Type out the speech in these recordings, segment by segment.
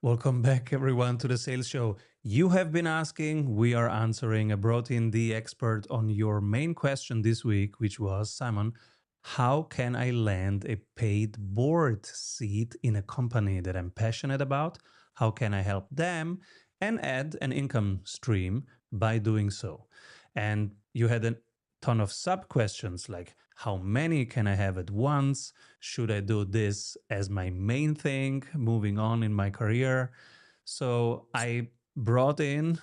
Welcome back, everyone, to the Sales Show. You have been asking, we are answering. I brought in the expert on your main question this week, which was Simon, how can I land a paid board seat in a company that I'm passionate about? How can I help them and add an income stream by doing so? And you had a ton of sub questions like, how many can I have at once? Should I do this as my main thing moving on in my career? So I brought in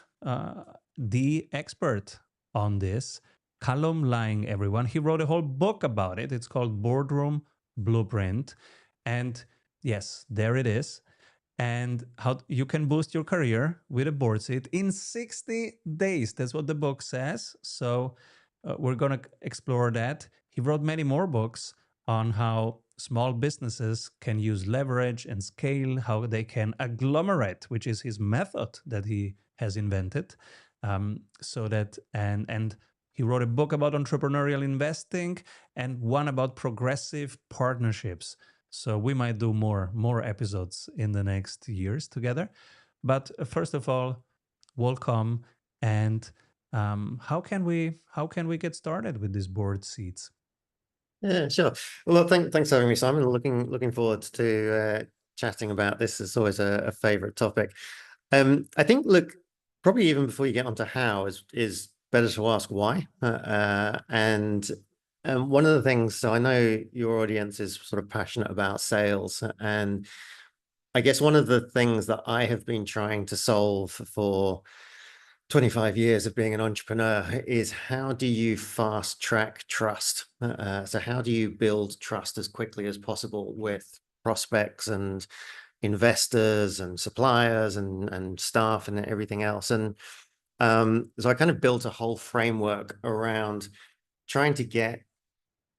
the expert on this, Callum Lang, everyone. He wrote a whole book about it. It's called Boardroom Blueprint. And yes, there it is. And how you can boost your career with a board seat in 60 days. That's what the book says. So we're going to explore that. He wrote many more books on how small businesses can use leverage and scale, how they can agglomerate, which is his method that he has invented. So that and he wrote a book about entrepreneurial investing and one about progressive partnerships. So we might do more episodes in the next years together. But first of all, welcome. And how can we get started with these board seats? Yeah, sure. Well, thanks for having me, Simon. Looking forward to chatting about this. It's always a favorite topic. I think, look, probably even before you get onto how is better to ask why. And one of the things, so I know your audience is sort of passionate about sales, and I guess one of the things that I have been trying to solve for 25 years of being an entrepreneur is how do you fast track trust? So how do you build trust as quickly as possible with prospects and investors and suppliers and staff and everything else? And so I kind of built a whole framework around trying to get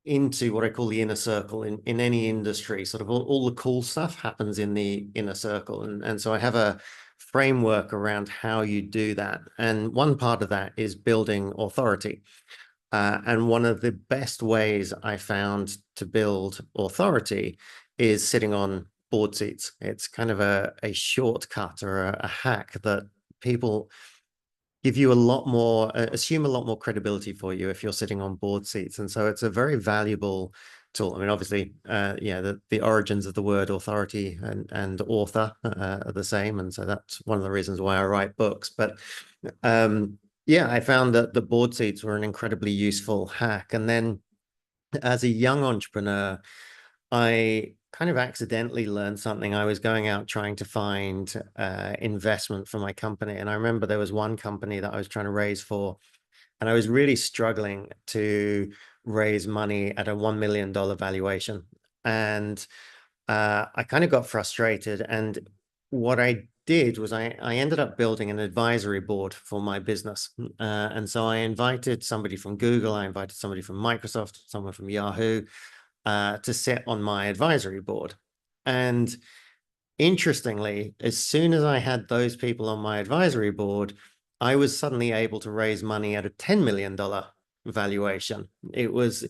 into what I call the inner circle in any industry. Sort of all the cool stuff happens in the inner circle. And so I have a framework around how you do that. And one part of that is building authority. And one of the best ways I found to build authority is sitting on board seats. It's kind of a shortcut or a hack that people give you a lot more, assume a lot more credibility for you if you're sitting on board seats. And so it's a very valuable tool. I mean, obviously, the origins of the word authority and author are the same. And so that's one of the reasons why I write books. But yeah, I found that the board seats were an incredibly useful hack. And then as a young entrepreneur, I kind of accidentally learned something. I was going out trying to find investment for my company. And I remember there was one company that I was trying to raise for, and I was really struggling to raise money at a $1 million valuation. And I kind of got frustrated. And what I did was I ended up building an advisory board for my business. And so I invited somebody from Google, I invited somebody from Microsoft, someone from Yahoo, to sit on my advisory board. And interestingly, as soon as I had those people on my advisory board, I was suddenly able to raise money at a $10 million valuation. It was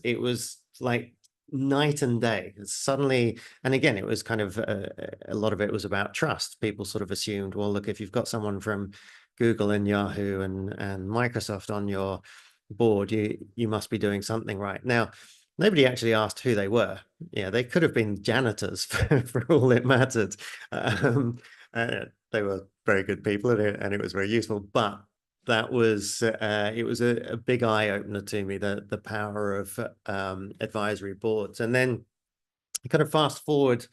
like night and day. Suddenly, and again, it was kind of a lot of it was about trust. People sort of assumed, well, look, if you've got someone from Google and Yahoo and Microsoft on your board, you must be doing something right. Now, nobody actually asked who they were. Yeah, they could have been janitors for all it mattered. They were very good people, and it was very useful. But that was it was a big eye opener to me, the power of advisory boards. And then you kind of fast forward,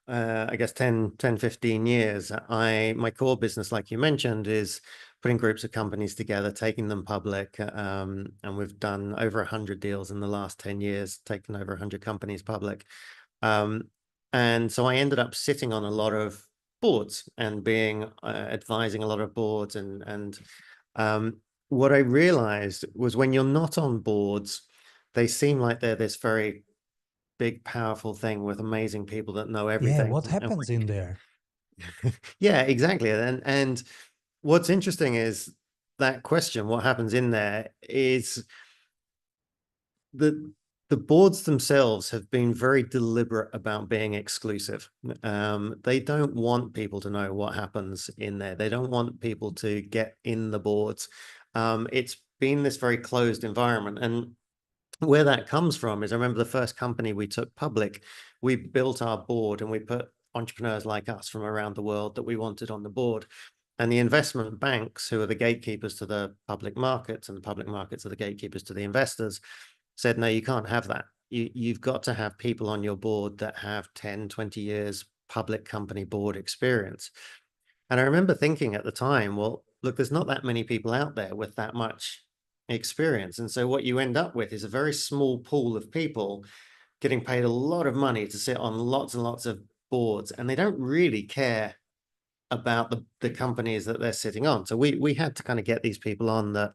I guess 10, 15 years. My core business, like you mentioned, is putting groups of companies together, taking them public. And we've done over 100 deals in the last 10 years, taken over 100 companies public. And so I ended up sitting on a lot of boards and being advising a lot of boards. And what I realized was when you're not on boards, they seem like they're this very big, powerful thing with amazing people that know Yeah, everything. what happens in there? Yeah, exactly. And what's interesting is that question, what happens in there, is that the boards themselves have been very deliberate about being exclusive. They don't want people to know what happens in there. They don't want people to get in the boards. It's been this very closed environment. And where that comes from is I remember the first company we took public, we built our board and we put entrepreneurs like us from around the world that we wanted on the board. And the investment banks, who are the gatekeepers to the public markets, and the public markets are the gatekeepers to the investors, said, no, you can't have that. You've got to have people on your board that have 10, 20 years public company board experience. And I remember thinking at the time, well, look, there's not that many people out there with that much experience. And so what you end up with is a very small pool of people getting paid a lot of money to sit on lots and lots of boards, and they don't really care about the companies that they're sitting on. So we had to kind of get these people on that,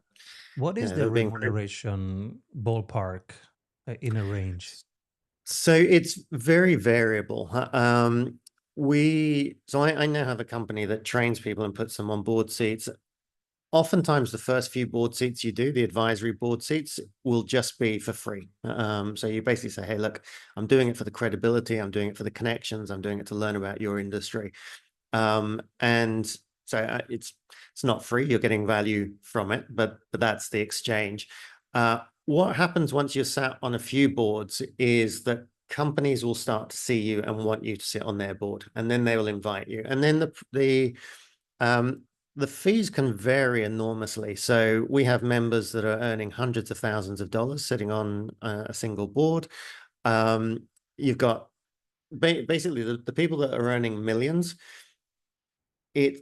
What is they the were being very. remuneration ballpark in a range? So it's very variable. I now have a company that trains people and puts them on board seats. Oftentimes, the first few board seats you do, the advisory board seats, will just be for free. So you basically say, hey, look, I'm doing it for the credibility, I'm doing it for the connections, I'm doing it to learn about your industry. And so it's not free, you're getting value from it, but that's the exchange. What happens once you're sat on a few boards is that companies will start to see you and want you to sit on their board, and then they will invite you. And then the fees can vary enormously. So we have members that are earning hundreds of thousands of dollars sitting on a single board. You've got basically the people that are earning millions.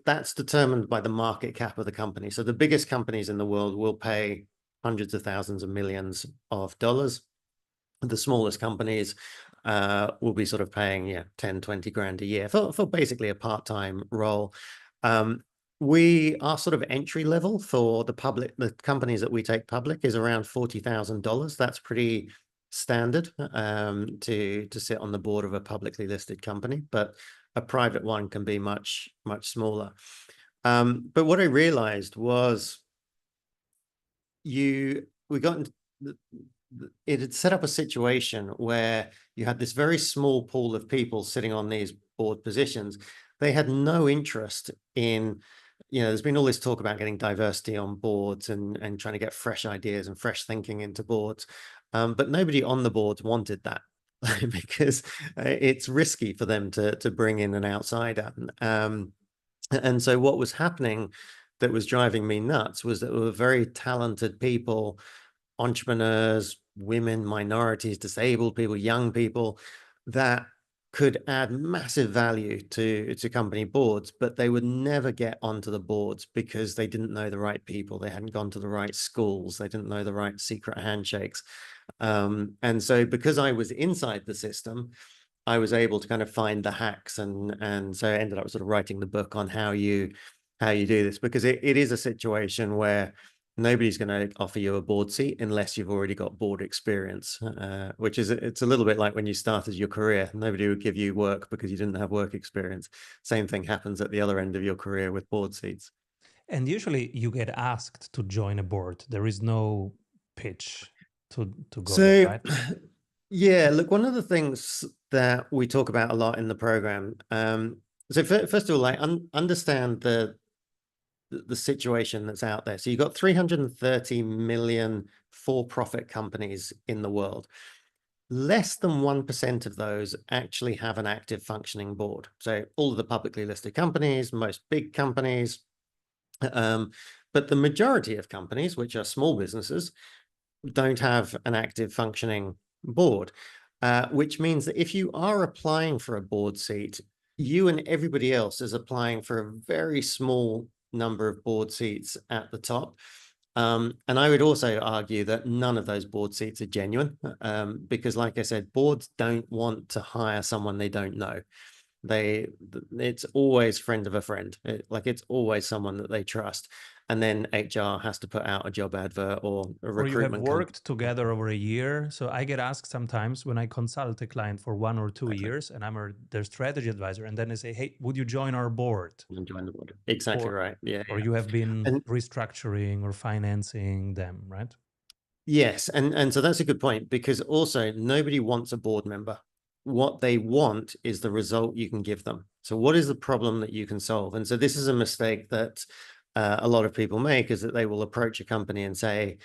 That's determined by the market cap of the company. So the biggest companies in the world will pay hundreds of thousands of millions of dollars. The smallest companies will be sort of paying 10, 20 grand a year for basically a part-time role. We are sort of entry level for the companies that we take public is around $40,000. That's pretty standard to sit on the board of a publicly listed company, but a private one can be much, much smaller. But what I realized was it had set up a situation where you had this very small pool of people sitting on these board positions. They had no interest in, there's been all this talk about getting diversity on boards and trying to get fresh ideas and fresh thinking into boards. But nobody on the boards wanted that because it's risky for them to bring in an outsider. And so what was happening that was driving me nuts was that there were very talented people, entrepreneurs, women, minorities, disabled people, young people that could add massive value to company boards, but they would never get onto the boards because they didn't know the right people. They hadn't gone to the right schools. They didn't know the right secret handshakes. And so because I was inside the system, I was able to kind of find the hacks, and so I ended up sort of writing the book on how you do this, because it is a situation where nobody's going to offer you a board seat unless you've already got board experience, which is, it's a little bit like when you started your career, nobody would give you work because you didn't have work experience. Same thing happens at the other end of your career with board seats. And usually you get asked to join a board. There is no pitch to go there, So right? yeah, look, one of the things that we talk about a lot in the program, so first of all, like understand the situation that's out there. So you've got 330 million for-profit companies in the world. Less than 1% of those actually have an active functioning board. So all of the publicly listed companies, most big companies, but the majority of companies, which are small businesses, don't have an active functioning board, which means that if you are applying for a board seat, you and everybody else is applying for a very small number of board seats at the top. And I would also argue that none of those board seats are genuine, because like I said, boards don't want to hire someone they don't know. It's always friend of a friend. It's always someone that they trust. And then HR has to put out a job advert or a Or you have recruitment company. worked together over a year. So I get asked sometimes when I consult a client for 1 or 2 years and I'm their strategy advisor, and then they say, hey, would you join our board? And join the board. Exactly Or right. Yeah, or yeah. you have been And restructuring or financing them, right? Yes, and so that's a good point, because also nobody wants a board member. What they want is the result you can give them. So what is the problem that you can solve? And so this is a mistake that a lot of people make, is that they will approach a company and say,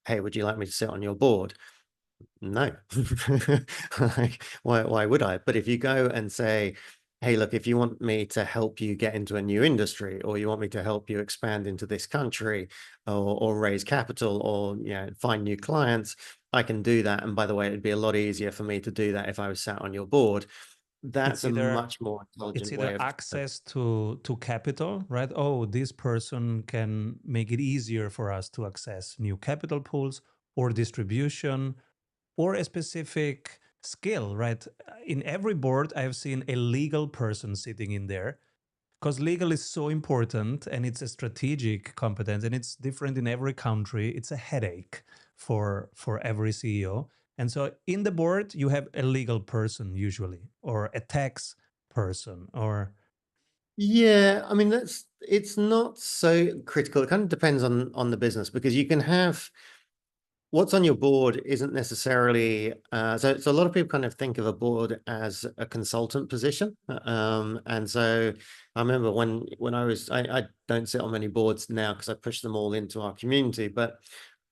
hey, would you like me to sit on your board? No. Like, why would I? But if you go and say, hey, look, if you want me to help you get into a new industry, or you want me to help you expand into this country, or raise capital, or find new clients, I can do that. And by the way, it'd be a lot easier for me to do that if I was sat on your board. It's That's a either much more it's intelligent either way of access to capital, right? Oh, this person can make it easier for us to access new capital pools or distribution or a specific skill, right? In every board, I've seen a legal person sitting in there because legal is so important and it's a strategic competence and it's different in every country. It's a headache for every CEO. And so in the board, you have a legal person usually, or a tax person, or Yeah, I mean, it's not so critical. It kind of depends on the business, because you can have what's on your board isn't necessarily so a lot of people kind of think of a board as a consultant position. And so I remember when I don't sit on many boards now because I push them all into our community, but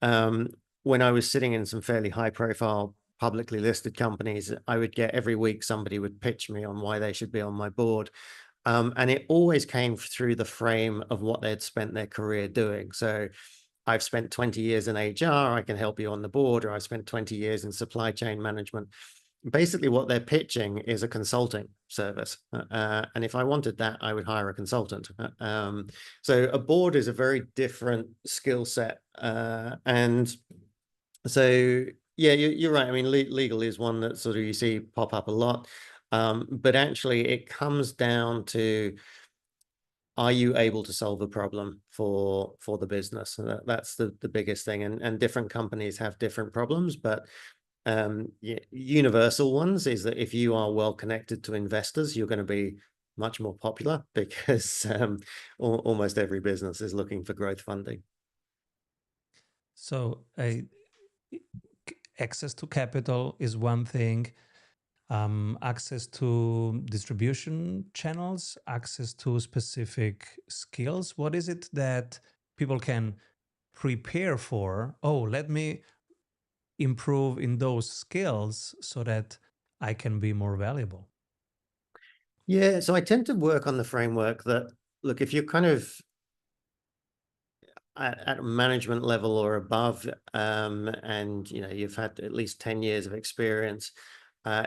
um, when I was sitting in some fairly high profile publicly listed companies, I would get every week somebody would pitch me on why they should be on my board. And it always came through the frame of what they'd spent their career doing. So I've spent 20 years in HR, I can help you on the board, or I've spent 20 years in supply chain management. Basically, what they're pitching is a consulting service. And if I wanted that, I would hire a consultant. So a board is a very different skill set. And so, yeah, you're right. I mean, legal is one that sort of you see pop up a lot. But actually, it comes down to, are you able to solve a problem for the business? And that's the biggest thing. And different companies have different problems, but universal ones is that if you are well connected to investors, you're going to be much more popular, because almost every business is looking for growth funding. so access to capital is one thing. Access to distribution channels, access to specific skills. What is it that people can prepare for? Oh, let me improve in those skills so that I can be more valuable. Yeah, so I tend to work on the framework that, look, if you're kind of at a management level or above, and you've had at least 10 years of experience,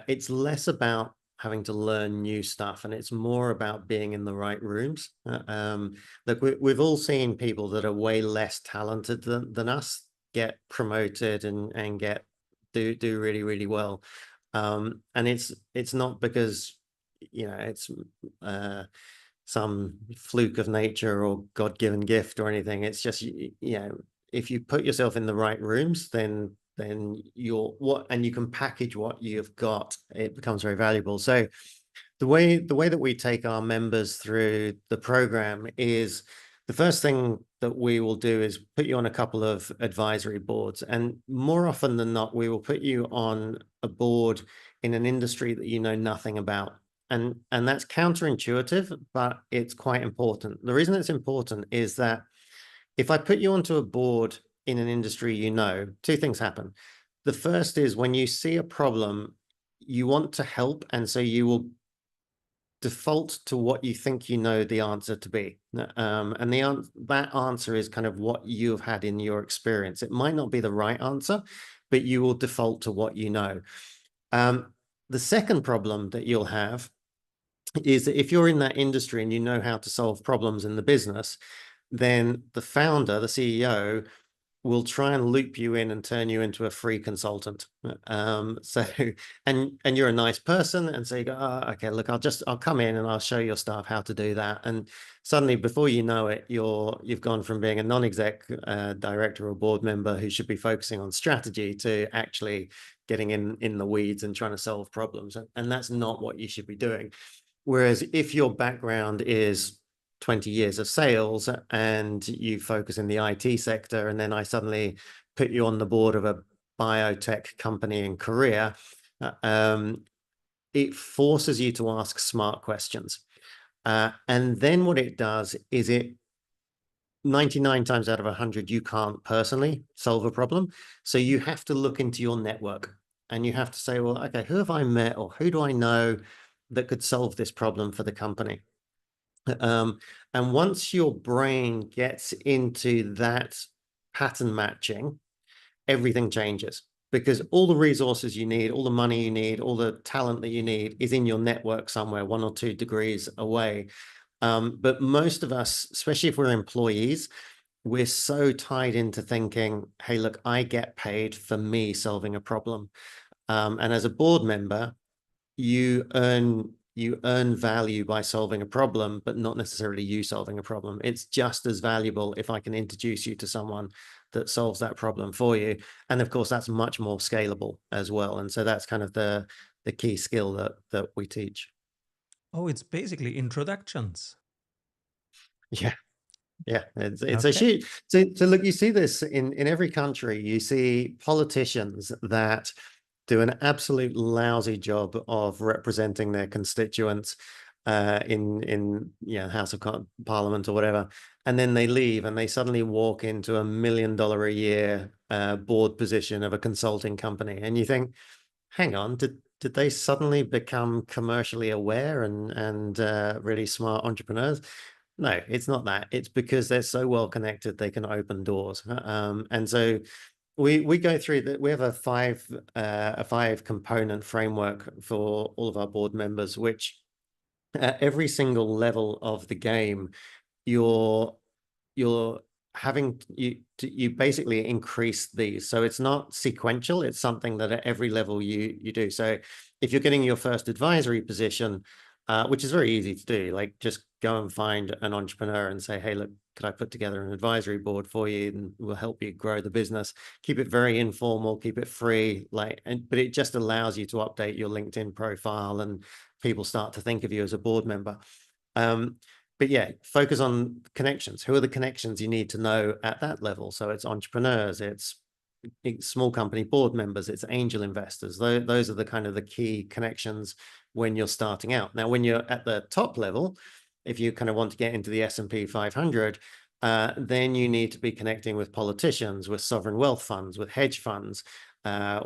it's less about having to learn new stuff, and it's more about being in the right rooms. Look, we've all seen people that are way less talented than us get promoted and do really, really well. And it's not because it's some fluke of nature or God-given gift or anything. It's just, if you put yourself in the right rooms, then and you can package what you've got, it becomes very valuable. So the way that we take our members through the program is, the first thing that we will do is put you on a couple of advisory boards, and more often than not, we will put you on a board in an industry that you know nothing about. And that's counterintuitive, but it's quite important. The reason it's important is that if I put you onto a board in an industry, two things happen. The first is, when you see a problem, you want to help, and so you will default to what you think you know the answer to be. And that answer is kind of what you've had in your experience. It might not be the right answer, but you will default to what you know. The second problem that you'll have is that if you're in that industry and you know how to solve problems in the business, then the founder, the CEO, will try and loop you in and turn you into a free consultant. So, and you're a nice person, and so you go, oh, okay, look, I'll come in and I'll show your staff how to do that. And suddenly, before you know it, you've gone from being a non-exec director or board member who should be focusing on strategy, to actually getting in the weeds and trying to solve problems. And that's not what you should be doing. Whereas if your background is 20 years of sales and you focus in the IT sector, and then I suddenly put you on the board of a biotech company in Korea, it forces you to ask smart questions. And then what it does is 99 times out of 100, you can't personally solve a problem. So you have to look into your network and you have to say, well, okay, who have I met or who do I know that could solve this problem for the company? Um, and once your brain gets into that pattern matching, everything changes because all the resources you need, all the money you need, all the talent that you need is in your network somewhere 1 or 2 degrees away. But most of us, especially if we're employees, we're so tied into thinking, hey, look, I get paid for me solving a problem. And as a board member, you earn value by solving a problem, but not necessarily you solving a problem. It's just as valuable if I can introduce you to someone that solves that problem for you. And of course, that's much more scalable as well. And so that's kind of the key skill that we teach. Oh, it's basically introductions. Yeah. Yeah, it's a Okay. huge. So look, you see this in every country. You see politicians that do an absolute lousy job of representing their constituents in House of Parliament or whatever, and then they leave and they suddenly walk into $1 million a year board position of a consulting company, and you think, hang on, did they suddenly become commercially aware and really smart entrepreneurs? No, it's not that. It's because they're so well connected they can open doors. And so we go through that. We have a five component framework for all of our board members, which at every single level of the game, you're you're having you basically increase these. So it's not sequential, it's something that at every level you do. So if you're getting your first advisory position, which is very easy to do, like just go and find an entrepreneur and say, hey, look, could I put together an advisory board for you and we'll help you grow the business. Keep it very informal, keep it free, but it just allows you to update your LinkedIn profile and people start to think of you as a board member. But yeah, focus on connections. Who are the connections you need to know at that level? So it's entrepreneurs, it's small company board members, it's angel investors. Those are the kind of the key connections when you're starting out. Now, when you're at the top level, if you kind of want to get into the S&P 500, then you need to be connecting with politicians, with sovereign wealth funds, with hedge funds,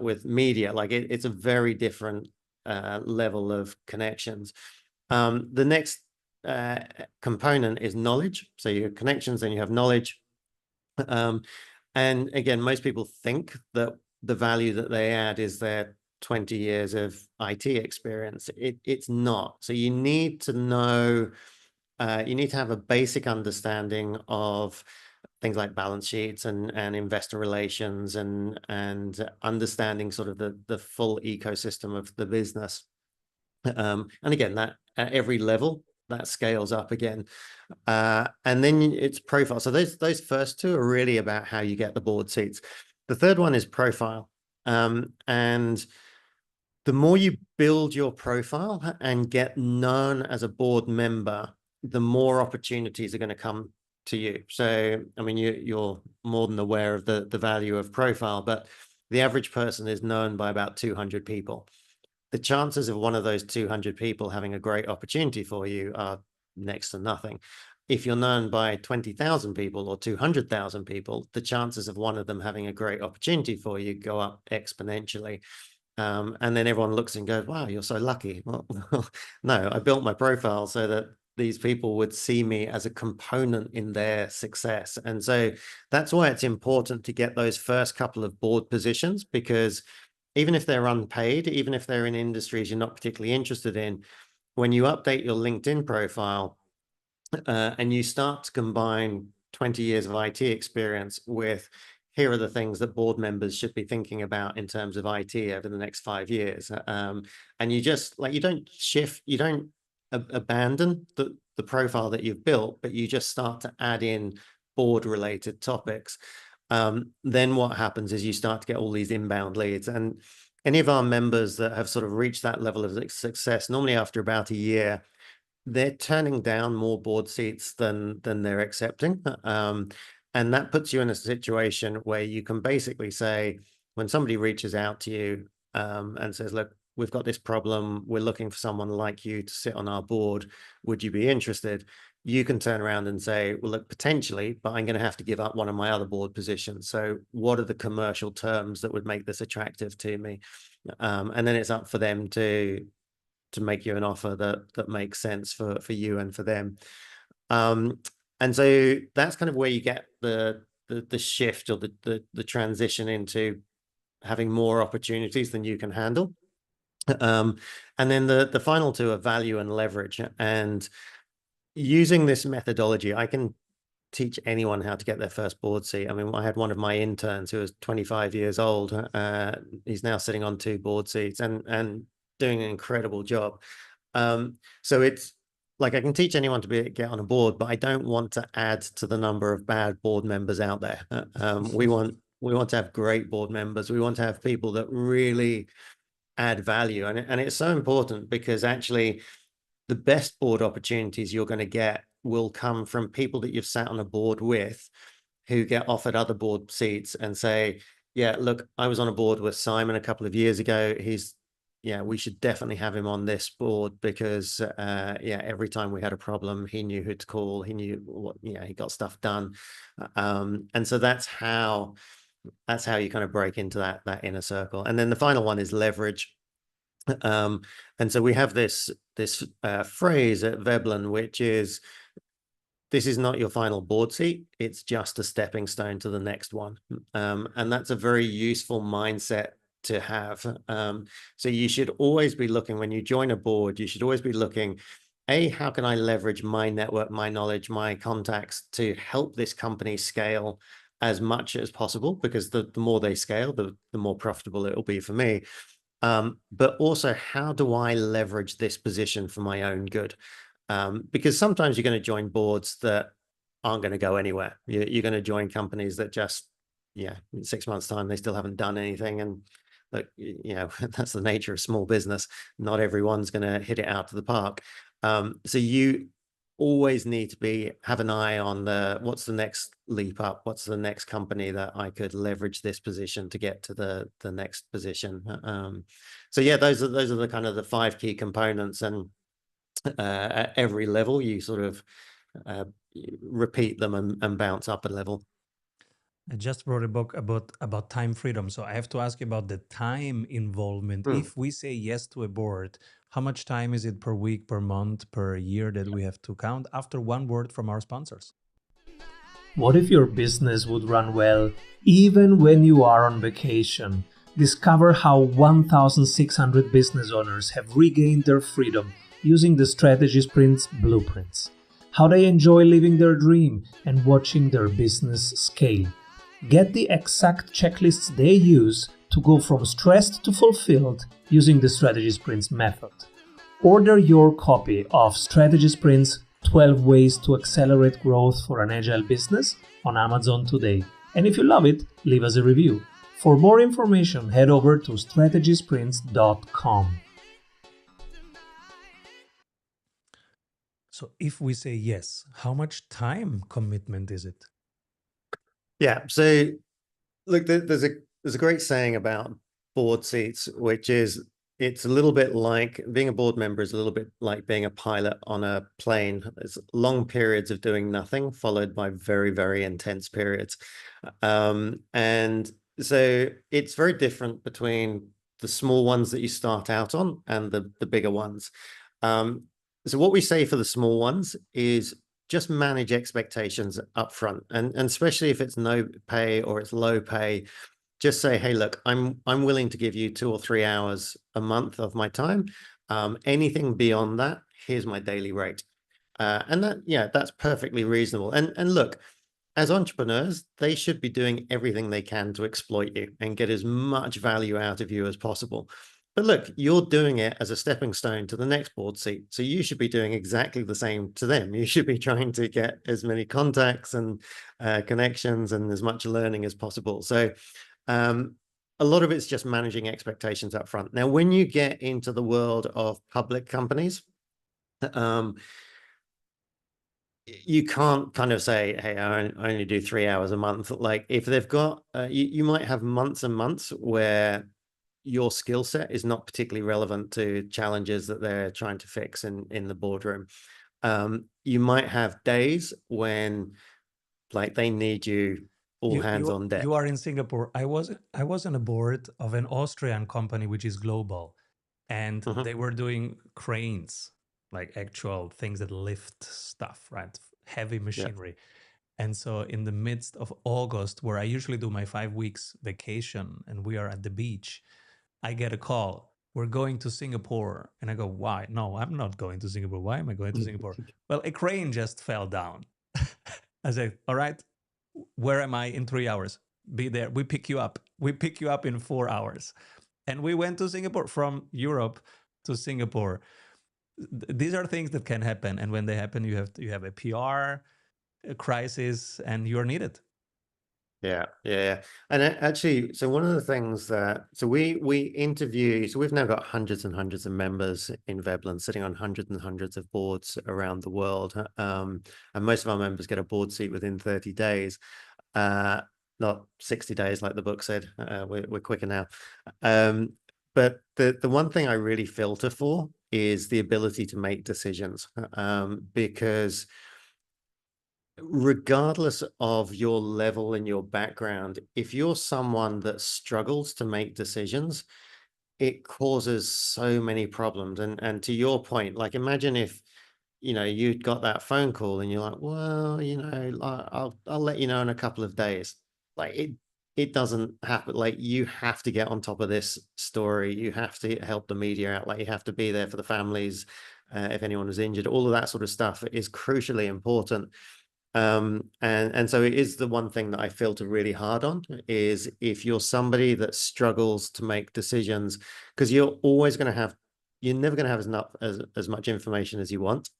with media. Like it's a very different level of connections. The next component is knowledge. So you have connections, then you have knowledge. And again, most people think that the value that they add is their 20 years of IT experience. It's not. So you need to know, you need to have a basic understanding of things like balance sheets and investor relations and understanding sort of the full ecosystem of the business. And again, that at every level, that scales up again. And then it's profile. So those first two are really about how you get the board seats. The third one is profile. And the more you build your profile and get known as a board member, the more opportunities are going to come to you. So, I mean, you're more than aware of the value of profile, but the average person is known by about 200 people. The chances of one of those 200 people having a great opportunity for you are next to nothing. If you're known by 20,000 people or 200,000 people, the chances of one of them having a great opportunity for you go up exponentially. And then everyone looks and goes, wow, you're so lucky. Well, no, I built my profile so that these people would see me as a component in their success. And so that's why it's important to get those first couple of board positions, because even if they're unpaid, even if they're in industries you're not particularly interested in, when you update your LinkedIn profile and you start to combine 20 years of IT experience with, here are the things that board members should be thinking about in terms of IT over the next 5 years. And you just like, you don't abandon the profile that you've built, but you just start to add in board related topics. Then what happens is you start to get all these inbound leads. And any of our members that have sort of reached that level of success, normally after about a year, they're turning down more board seats than they're accepting. And that puts you in a situation where you can basically say, when somebody reaches out to you and says, look, we've got this problem, we're looking for someone like you to sit on our board, would you be interested? You can turn around and say, well, look, potentially, but I'm going to have to give up one of my other board positions. So what are the commercial terms that would make this attractive to me? And then it's up for them to make you an offer that makes sense for you and for them. And so that's kind of where you get the shift, or the transition into having more opportunities than you can handle. And then the final two are value and leverage. And using this methodology, I can teach anyone how to get their first board seat. I mean, I had one of my interns who was 25 years old. He's now sitting on 2 board seats and doing an incredible job. So it's like, I can teach anyone to get on a board, but I don't want to add to the number of bad board members out there. We want to have great board members. We want to have people that really add value. And it's so important, because actually the best board opportunities you're going to get will come from people that you've sat on a board with, who get offered other board seats and say, yeah, look, I was on a board with Simon a couple of years ago. We should definitely have him on this board, because every time we had a problem, he knew who to call. He knew what, he got stuff done. And so that's how you kind of break into that inner circle. And then the final one is leverage. And so we have this phrase at Veblen, which is, this is not your final board seat, it's just a stepping stone to the next one. And that's a very useful mindset to have. So you should always be looking, when you join a board, you should always be looking, how can I leverage my network, my knowledge, my contacts to help this company scale as much as possible? Because the more they scale, the more profitable it will be for me. But also, how do I leverage this position for my own good? Because sometimes you're going to join boards that aren't going to go anywhere. You're going to join companies that just, in 6 months' time, they still haven't done anything. And look, that's the nature of small business. Not everyone's going to hit it out to the park. So you always need to have an eye on what's the next leap up, what's the next company that I could leverage this position to get to the next position. So those are the kind of the 5 key components. And at every level, you sort of repeat them and bounce up a level. I just wrote a book about time freedom. So I have to ask you about the time involvement. If we say yes to a board, how much time is it per week, per month, per year that we have to count after one word from our sponsors? What if your business would run well even when you are on vacation? Discover how 1,600 business owners have regained their freedom using the Strategy Sprints blueprints. How they enjoy living their dream and watching their business scale. Get the exact checklists they use to go from stressed to fulfilled using the Strategy Sprints method. Order your copy of Strategy Sprints 12 Ways to Accelerate Growth for an Agile Business on Amazon today. And if you love it, leave us a review. For more information, head over to strategysprints.com. So if we say yes, how much time commitment is it? Yeah. So look, there's a great saying about board seats, which is, it's a little bit like being a board member is a little bit like being a pilot on a plane. It's long periods of doing nothing, followed by very, very intense periods. And so it's very different between the small ones that you start out on and the bigger ones. So what we say for the small ones is, just manage expectations up front. And especially if it's no pay or it's low pay, just say, hey, look, I'm willing to give you 2 or 3 hours a month of my time. Anything beyond that, here's my daily rate. And that's perfectly reasonable. And look, as entrepreneurs, they should be doing everything they can to exploit you and get as much value out of you as possible. But look, you're doing it as a stepping stone to the next board seat. So you should be doing exactly the same to them. You should be trying to get as many contacts and connections and as much learning as possible. So a lot of it's just managing expectations up front. Now, when you get into the world of public companies, you can't kind of say, hey, I only do 3 hours a month. Like if they've got, you might have months and months where your skill set is not particularly relevant to challenges that they're trying to fix in the boardroom. You might have days when like they need you all hands on deck. You are in Singapore. I was on a board of an Austrian company which is global, and Mhm. they were doing cranes, like actual things that lift stuff, right? Heavy machinery. And so in the midst of August, where I usually do my 5 weeks vacation and we are at the beach, I get a call. We're going to Singapore. And I go, why? No, I'm not going to Singapore. Why am I going to Singapore? Well, a crane just fell down. I said, all right, where am I in 3 hours? Be there. We pick you up. We pick you up in 4 hours. And we went to Singapore from Europe to Singapore. These are things that can happen. And when they happen, you have a PR crisis and you're needed. Yeah. And actually, so one of the things that, so we interview, so we've now got hundreds and hundreds of members in Veblen, sitting on hundreds and hundreds of boards around the world. And most of our members get a board seat within 30 days, not 60 days like the book said. We're quicker now. But the one thing I really filter for is the ability to make decisions, because regardless of your level and your background, if you're someone that struggles to make decisions, it causes so many problems. And to your point, like imagine if, you'd got that phone call and you're like, well, I'll let you know in a couple of days. Like it doesn't happen. Like you have to get on top of this story. You have to help the media out. Like you have to be there for the families. If anyone is injured, all of that sort of stuff is crucially important. And so it is the one thing that I filter really hard on is if you're somebody that struggles to make decisions, because you're never going to have as much information as you want.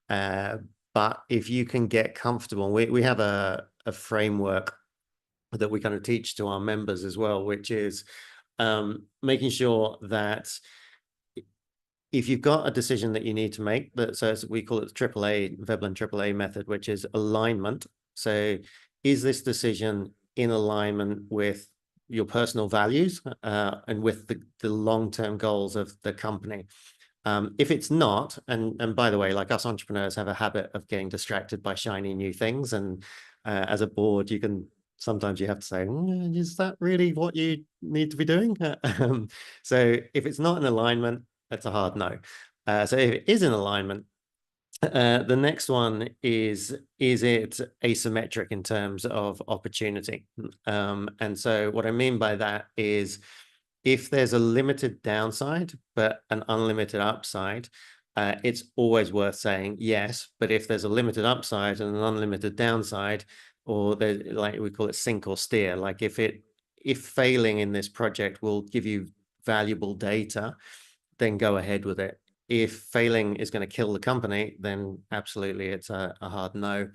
But if you can get comfortable, we have a framework that we kind of teach to our members as well, which is making sure that if you've got a decision that you need to make, so we call it the Veblen AAA method, which is alignment. So is this decision in alignment with your personal values and with the long-term goals of the company? If it's not, and by the way, like us entrepreneurs have a habit of getting distracted by shiny new things. And as a board, sometimes you have to say, is that really what you need to be doing? So if it's not in alignment, that's a hard no. So if it is in alignment, the next one is it asymmetric in terms of opportunity? And so what I mean by that is if there's a limited downside, but an unlimited upside, it's always worth saying yes. But if there's a limited upside and an unlimited downside, or like we call it sink or steer, like if failing in this project will give you valuable data, then go ahead with it. If failing is going to kill the company, then absolutely it's a hard no.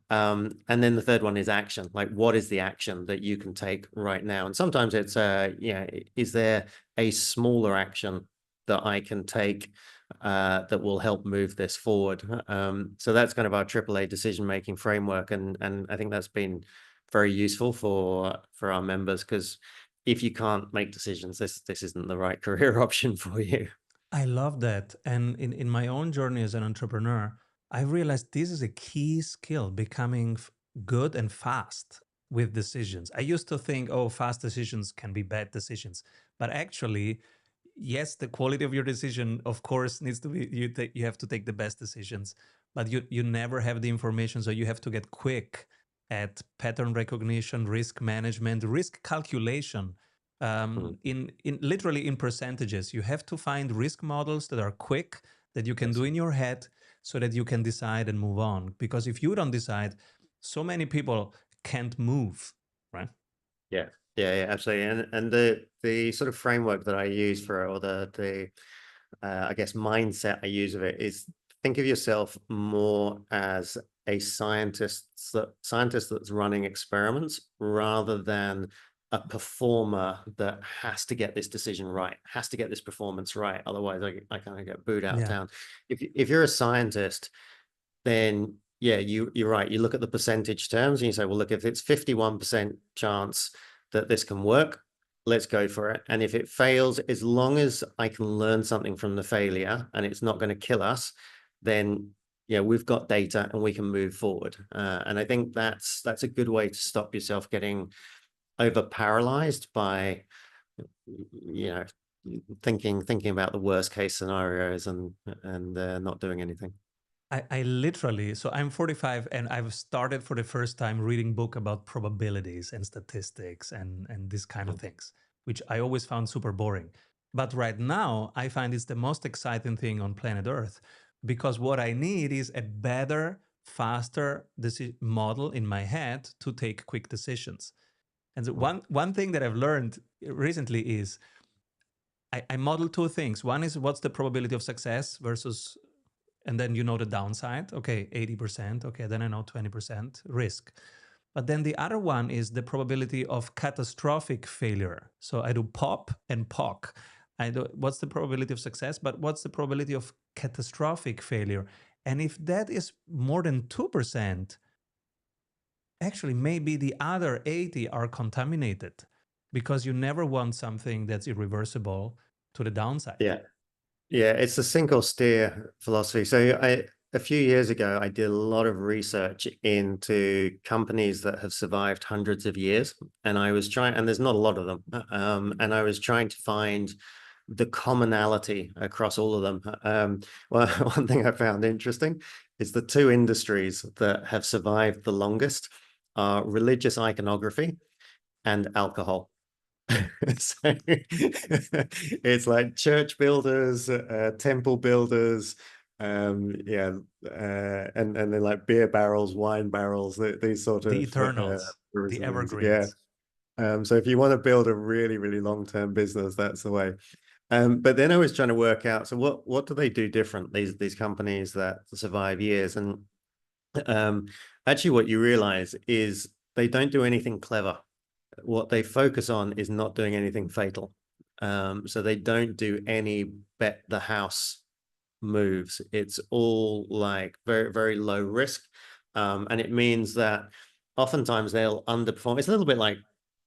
And then the third one is action. Like, what is the action that you can take right now? And sometimes it's, is there a smaller action that I can take that will help move this forward? So that's kind of our AAA decision-making framework. And I think that's been very useful for our members, because if you can't make decisions, this isn't the right career option for you. I love that. And in my own journey as an entrepreneur, I realized this is a key skill, becoming good and fast with decisions. I used to think, oh, fast decisions can be bad decisions. But actually, yes, the quality of your decision, of course, needs to be, you have to take the best decisions, but you never have the information. So you have to get quick at pattern recognition, risk management, risk calculation, in literally in percentages. You have to find risk models that are quick, that you can do in your head, so that you can decide and move on. Because if you don't decide, so many people can't move, right? Yeah, absolutely. And the sort of framework that I use for it, or the I guess mindset I use of it, is think of yourself more as a scientist that's running experiments, rather than a performer that has to get this decision right, has to get this performance right. Otherwise, I kind of get booed out of Yeah. town. If you're a scientist, then yeah, you're right. You look at the percentage terms and you say, well, look, if it's 51% chance that this can work, let's go for it. And if it fails, as long as I can learn something from the failure and it's not going to kill us, then yeah, we've got data and we can move forward. And I think that's a good way to stop yourself getting over paralyzed by, you know, thinking about the worst case scenarios and not doing anything. I literally, so I'm 45 and I've started for the first time reading book about probabilities and statistics and this kind of things, which I always found super boring. But right now, I find it's the most exciting thing on planet Earth, because what I need is a better, faster model in my head to take quick decisions. And so one thing that I've learned recently is I model two things. One is what's the probability of success versus, and then you know the downside. Okay, 80%. Okay, then I know 20% risk. But then the other one is the probability of catastrophic failure. So I do POP and POC. I do what's the probability of success, but what's the probability of catastrophic failure? And if that is more than 2%, actually maybe the other 80 are contaminated, because you never want something that's irreversible to the downside. Yeah, it's a sink or steer philosophy. So a few years ago, I did a lot of research into companies that have survived hundreds of years, and I was trying, and there's not a lot of them, and I was trying to find the commonality across all of them. Well, one thing I found interesting is the two industries that have survived the longest are religious iconography and alcohol. So it's like church builders, temple builders, yeah, and then like beer barrels, wine barrels, these sort The of eternals, the yeah. evergreens. So if you want to build a really, really long-term business, that's the way. But then I was trying to work out, so what do they do different, these companies that survive years? And actually what you realize is they don't do anything clever. What they focus on is not doing anything fatal. So they don't do any bet the house moves. It's all like very, very low risk. And it means that oftentimes they'll underperform. It's a little bit like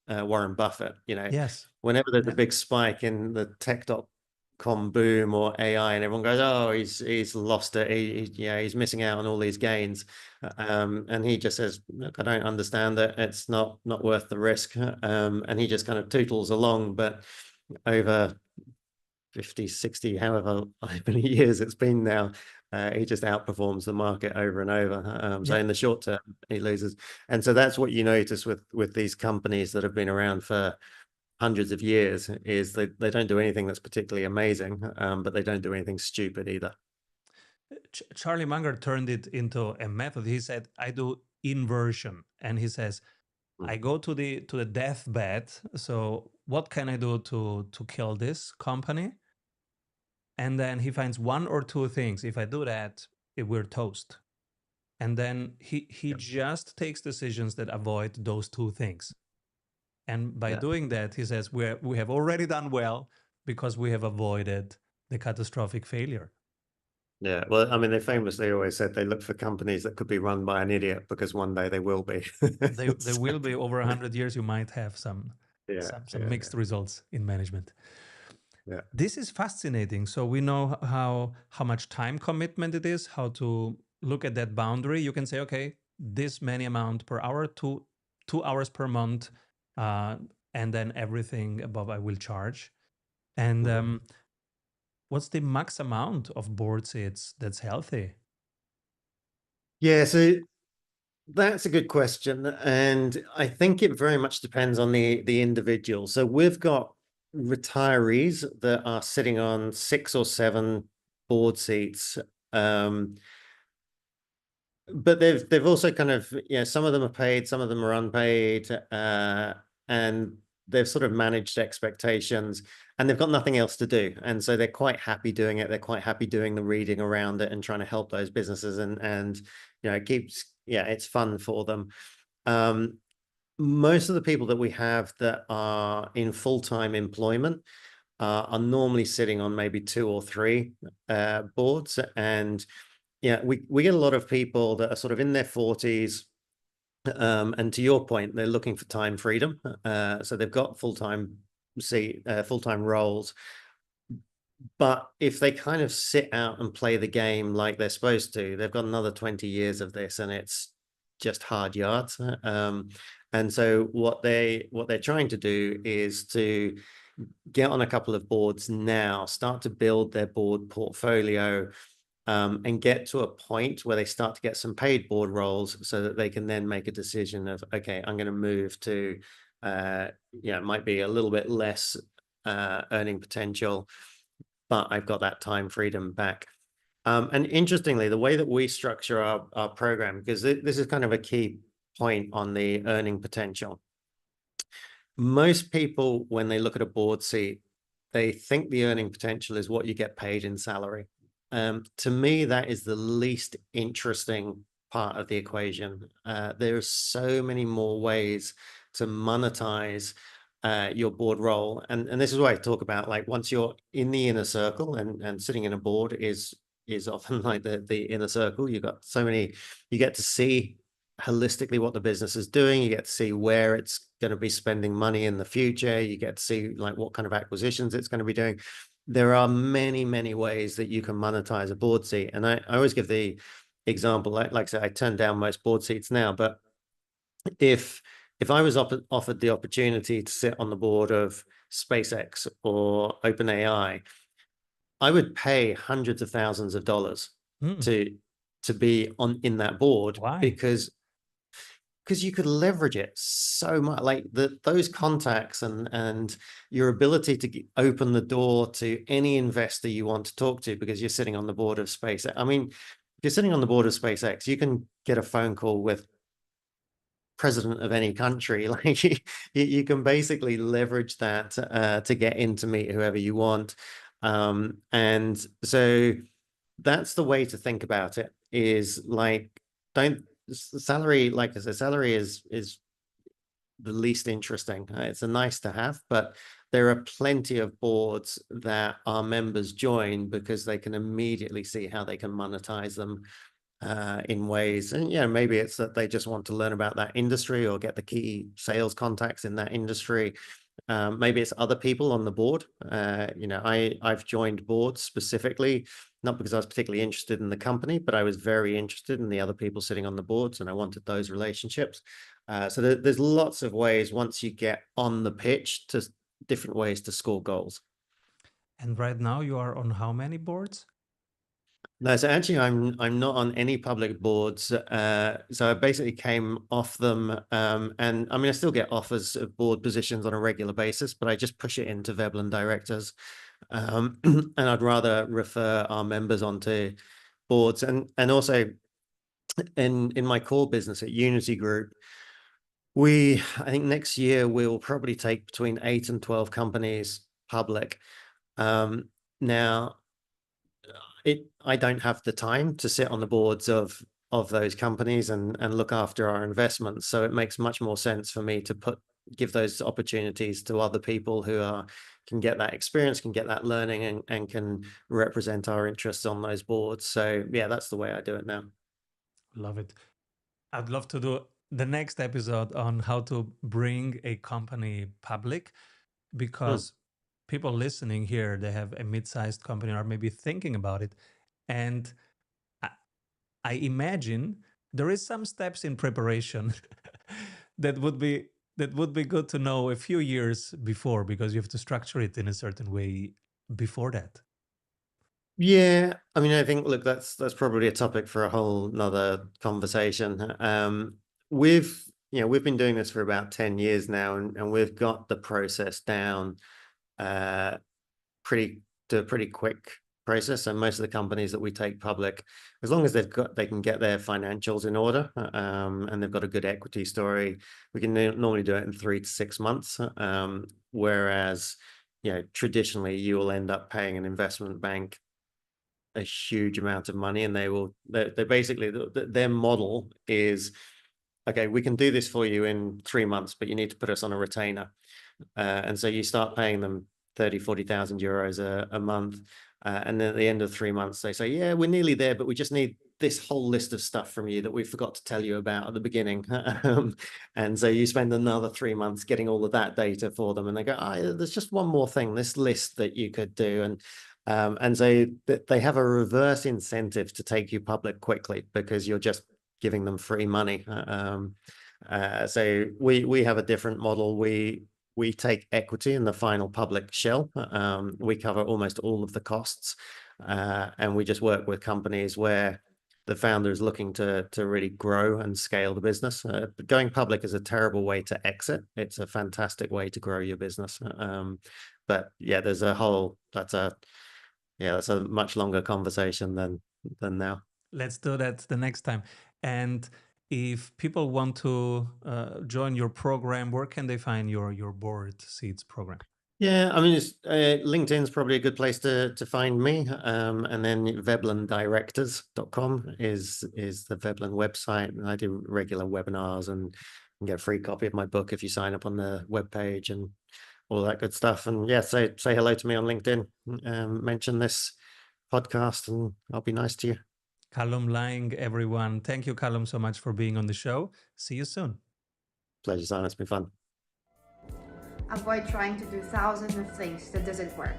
Warren Buffett, Yes. whenever there's a big spike in the tech.com boom or AI, and everyone goes, oh, he's lost it. He's missing out on all these gains. And he just says, look, I don't understand it. It's not worth the risk. And he just kind of tootles along, but over 50, 60, however many years it's been now, he just outperforms the market over and over. So in the short term, he loses. And so that's what you notice with these companies that have been around for hundreds of years, is they don't do anything that's particularly amazing, but they don't do anything stupid either. Charlie Munger turned it into a method. He said, I do inversion. And he says, I go to the deathbed. So what can I do to kill this company? And then he finds one or two things. If I do that, we're toast. And then he just takes decisions that avoid those two things. And by doing that, he says, we have already done well because we have avoided the catastrophic failure. Yeah, well, I mean, they famously always said they look for companies that could be run by an idiot, because one day they will be. They will be. Over 100 years, you might have some mixed results in management. Yeah. This is fascinating. So we know how much time commitment it is, how to look at that boundary. You can say, okay, this many amount per hour, 2 hours per month, and then everything above I will charge. And what's the max amount of board seats that's healthy? Yeah, so that's a good question. And I think it very much depends on the individual. So we've got retirees that are sitting on 6 or 7 board seats. But they've also kind of, some of them are paid, some of them are unpaid, and they've sort of managed expectations, and they've got nothing else to do. And so they're quite happy doing it. They're quite happy doing the reading around it and trying to help those businesses. And it keeps, it's fun for them. Most of the people that we have that are in full-time employment are normally sitting on maybe 2 or 3 boards. And yeah, we get a lot of people that are sort of in their 40s. And to your point, they're looking for time freedom. So they've got full-time roles. But if they kind of sit out and play the game like they're supposed to, they've got another 20 years of this, and it's just hard yards. And so what they're trying to do is to get on a couple of boards now, start to build their board portfolio, and get to a point where they start to get some paid board roles so that they can then make a decision of, okay, I'm going to move to, it might be a little bit less earning potential, but I've got that time freedom back. And interestingly, the way that we structure our program, because this is kind of a key point on the earning potential. Most people, when they look at a board seat, they think the earning potential is what you get paid in salary. To me, that is the least interesting part of the equation. There are so many more ways to monetize your board role. And this is why I talk about, like, once you're in the inner circle, and sitting in a board is often like the inner circle. You get to see holistically what the business is doing. You get to see where it's going to be spending money in the future. You get to see, like, what kind of acquisitions it's going to be doing. There are many, many ways that you can monetize a board seat. And I always give the example, like I said, I turn down most board seats now, but if I was offered the opportunity to sit on the board of SpaceX or OpenAI, I would pay hundreds of thousands of dollars to be in that board. Why? Because you could leverage it so much, like those contacts and your ability to open the door to any investor you want to talk to, because you're sitting on the board of SpaceX. I mean, if you're sitting on the board of SpaceX, you can get a phone call with president of any country. Like, you can basically leverage that to get in to meet whoever you want. And so that's the way to think about it, is like, salary, like I said, salary is the least interesting. It's a nice to have, but there are plenty of boards that our members join because they can immediately see how they can monetize them in ways. And maybe it's that they just want to learn about that industry or get the key sales contacts in that industry. Maybe it's other people on the board. I've joined boards specifically, not because I was particularly interested in the company, but I was very interested in the other people sitting on the boards, and I wanted those relationships. So there's lots of ways, once you get on the pitch, to different ways to score goals. And right now you are on how many boards? No, so actually I'm not on any public boards. So I basically came off them. And I mean, I still get offers of board positions on a regular basis, but I just push it into Veblen directors. And I'd rather refer our members onto boards. And also in my core business at Unity Group, I think next year we'll probably take between 8 and 12 companies public. Now, I don't have the time to sit on the boards of those companies and look after our investments. So it makes much more sense for me to give those opportunities to other people who can get that experience, can get that learning, and can represent our interests on those boards. So yeah, that's the way I do it now. Love it. I'd love to do the next episode on how to bring a company public, because people listening here, they have a mid-sized company or maybe thinking about it. And I imagine there is some steps in preparation that would be good to know a few years before, because you have to structure it in a certain way before that. Yeah, I mean, I think, look, that's probably a topic for a whole nother conversation. We've been doing this for about 10 years now, and we've got the process down pretty quick process. And most of the companies that we take public, as long as they can get their financials in order, and they've got a good equity story, we can normally do it in 3 to 6 months. Whereas, traditionally you will end up paying an investment bank a huge amount of money, and they basically, their model is, okay, we can do this for you in 3 months, but you need to put us on a retainer. And so you start paying them 30,000-40,000 euros a month. And then at the end of 3 months, they say, yeah, we're nearly there, but we just need this whole list of stuff from you that we forgot to tell you about at the beginning. And so you spend another 3 months getting all of that data for them, and they go, oh, there's just one more thing, this list that you could do. And so they have a reverse incentive to take you public quickly because you're just giving them free money. So we have a different model. We take equity in the final public shell. We cover almost all of the costs, and we just work with companies where the founder is looking to really grow and scale the business. But going public is a terrible way to exit. It's a fantastic way to grow your business. But yeah, there's a whole, that's a much longer conversation than now. Let's do that the next time. And if people want to join your program, where can they find your board seats program? Yeah, I mean, LinkedIn's probably a good place to find me. And then VeblenDirectors.com is the Veblen website. I do regular webinars and get a free copy of my book if you sign up on the webpage and all that good stuff. And yeah, say hello to me on LinkedIn. Mention this podcast and I'll be nice to you. Callum Lang, everyone. Thank you, Callum, so much for being on the show. See you soon. Pleasure, Simon. It's been fun. Avoid trying to do thousands of things that doesn't work.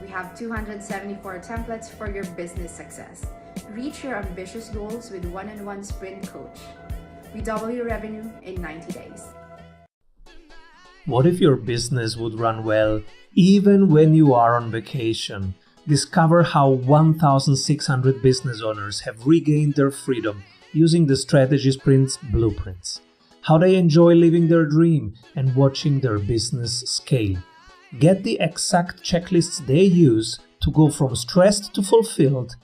We have 274 templates for your business success. Reach your ambitious goals with one-on-one sprint coach. We double your revenue in 90 days. What if your business would run well even when you are on vacation? Discover how 1,600 business owners have regained their freedom using the Strategy Sprints blueprints. How they enjoy living their dream and watching their business scale. Get the exact checklists they use to go from stressed to fulfilled